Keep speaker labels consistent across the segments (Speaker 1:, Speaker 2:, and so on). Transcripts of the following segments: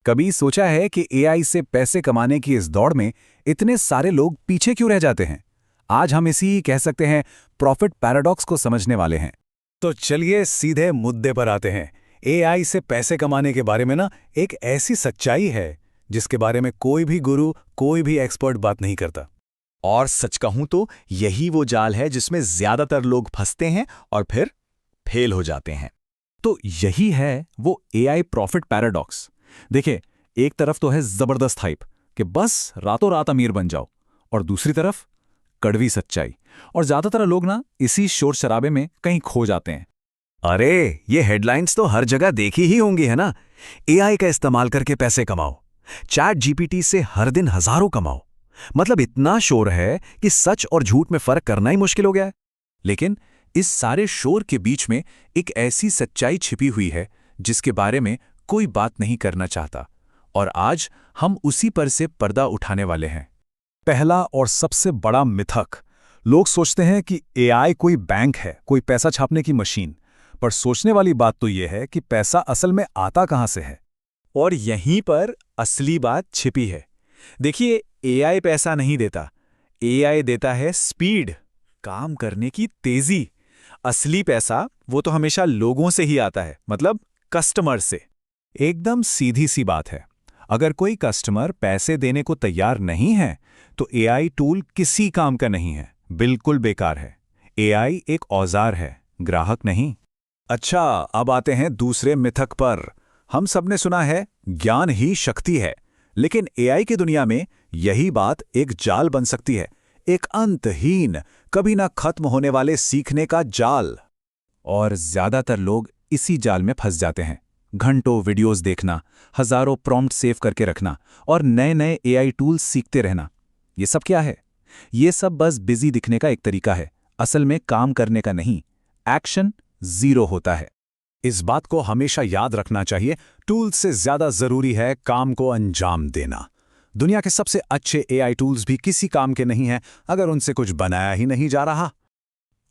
Speaker 1: कभी सोचा है कि एआई से पैसे कमाने की इस दौड़ में इतने सारे लोग पीछे क्यों रह जाते हैं? आज हम इसी कह सकते हैं प्रॉफिट पैराडॉक्स को समझने वाले हैं। तो चलिए सीधे मुद्दे पर आते हैं। एआई से पैसे कमाने के बारे में एक ऐसी सच्चाई है जिसके बारे में कोई भी गुरु, कोई भी एक्सपर्ट बात नहीं करता।
Speaker 2: और सच कहूं तो यही वो जाल है जिसमें ज्यादातर लोग फंसते हैं और फिर फेल हो जाते हैं।
Speaker 1: तो यही है वो एआई प्रॉफिट पैराडॉक्स। देखिए, एक तरफ तो है जबरदस्त हाइप कि बस रातों रात अमीर बन जाओ, और दूसरी तरफ कड़वी सच्चाई। और ज्यादातर लोग इसी शोर शराबे में कहीं खो जाते हैं।
Speaker 3: अरे, ये हेडलाइंस तो हर जगह देखी ही होंगी, है ना? एआई का इस्तेमाल करके पैसे कमाओ, चैट जीपीटी से हर दिन हजारों कमाओ। मतलब इतना शोर है कि सच और झूठ में फर्क करना ही मुश्किल हो गया है।
Speaker 1: लेकिन इस सारे शोर के बीच में एक ऐसी सच्चाई छिपी हुई है जिसके बारे में कोई बात नहीं करना चाहता, और आज हम उसी पर से पर्दा उठाने वाले हैं। पहला और सबसे बड़ा मिथक, लोग सोचते हैं कि एआई कोई बैंक है, कोई पैसा छापने की मशीन। पर सोचने वाली बात तो यह है कि पैसा असल में आता कहां से है।
Speaker 2: और यहीं पर असली बात छिपी है। देखिए, एआई पैसा नहीं देता, एआई देता है स्पीड, काम करने की तेजी। असली पैसा वो तो हमेशा लोगों से ही आता है, मतलब कस्टमर से।
Speaker 1: एकदम सीधी सी बात है। अगर कोई कस्टमर पैसे देने को तैयार नहीं है तो एआई टूल किसी काम का नहीं है, बिल्कुल बेकार है। एआई एक औजार है, ग्राहक नहीं। अच्छा, अब आते हैं दूसरे मिथक पर। हम सबने सुना है ज्ञान ही शक्ति है, लेकिन एआई की दुनिया में यही बात एक जाल बन सकती है, एक अंतहीन, कभी ना खत्म होने वाले सीखने का जाल। और ज्यादातर लोग इसी जाल में फंस जाते हैं। घंटों वीडियोस देखना, हजारों प्रॉम्प्ट सेव करके रखना और नए नए एआई टूल्स सीखते रहना। ये सब क्या है? ये सब बस बिजी दिखने का एक तरीका है, असल में काम करने का नहीं। एक्शन जीरो होता है। इस बात को हमेशा याद रखना चाहिए, टूल्स से ज्यादा जरूरी है काम को अंजाम देना। दुनिया के सबसे अच्छे एआई टूल्स भी किसी काम के नहीं हैं अगर उनसे कुछ बनाया ही नहीं जा रहा।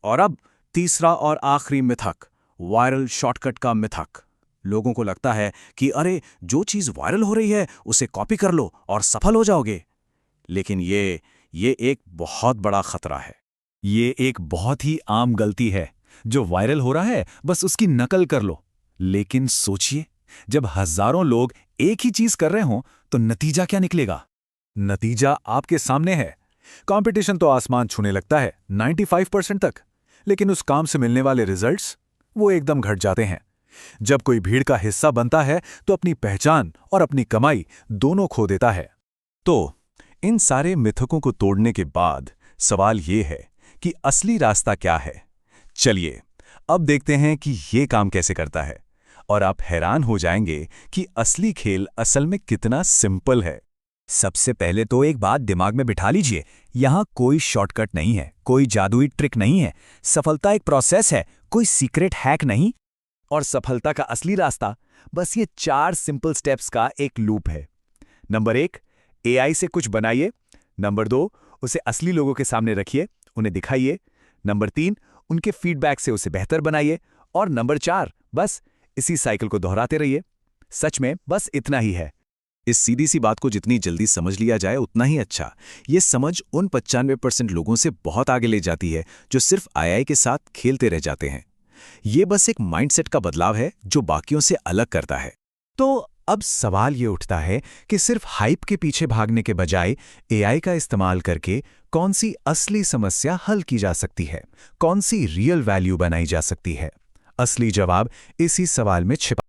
Speaker 1: और अब तीसरा और आखिरी मिथक, वायरल शॉर्टकट का मिथक। लोगों को लगता है कि अरे, जो चीज वायरल हो रही है उसे कॉपी कर लो और सफल हो जाओगे। लेकिन ये एक बहुत बड़ा खतरा है। ये एक बहुत ही आम गलती है। जो वायरल हो रहा है बस उसकी नकल कर लो। लेकिन सोचिए, जब हजारों लोग एक ही चीज कर रहे हों तो नतीजा क्या निकलेगा? नतीजा आपके सामने है। कंपटीशन तो आसमान छूने लगता है 95% तक, लेकिन उस काम से मिलने वाले रिजल्ट्स वो एकदम घट जाते हैं। जब कोई भीड़ का हिस्सा बनता है तो अपनी पहचान और अपनी कमाई दोनों खो देता है। तो इन सारे मिथकों को तोड़ने के बाद सवाल ये है कि असली रास्ता क्या है। चलिए अब देखते हैं कि ये काम कैसे करता है, और आप हैरान हो जाएंगे कि असली खेल असल में कितना सिंपल है।
Speaker 3: सबसे पहले तो एक बात दिमाग में बिठा लीजिए, यहां कोई शॉर्टकट नहीं है, कोई जादुई ट्रिक नहीं है। सफलता एक प्रोसेस है, कोई सीक्रेट हैक नहीं।
Speaker 2: और सफलता का असली रास्ता बस ये 4 सिंपल स्टेप्स का एक लूप है। नंबर 1, एआई से कुछ बनाइए। नंबर 2, उसे असली लोगों के सामने रखिए, उन्हें दिखाइए। नंबर 3, उनके फीडबैक से उसे बेहतर बनाइए। और नंबर 4, बस इसी साइकिल को दोहराते रहिए। सच में बस इतना ही है।
Speaker 1: इस सीधी सी बात को जितनी जल्दी समझ लिया जाए उतना ही अच्छा। ये समझ उन 95% लोगों से बहुत आगे ले जाती है जो सिर्फ एआई के साथ खेलते रह जाते हैं। ये बस एक माइंडसेट का बदलाव है जो बाकियों से अलग करता है। तो अब सवाल ये उठता है कि सिर्फ हाइप के पीछे भागने के बजाय एआई का इस्तेमाल करके कौन सी असली समस्या हल की जा सकती है, कौन सी रियल वैल्यू बनाई जा सकती है। असली जवाब इसी सवाल में छिपा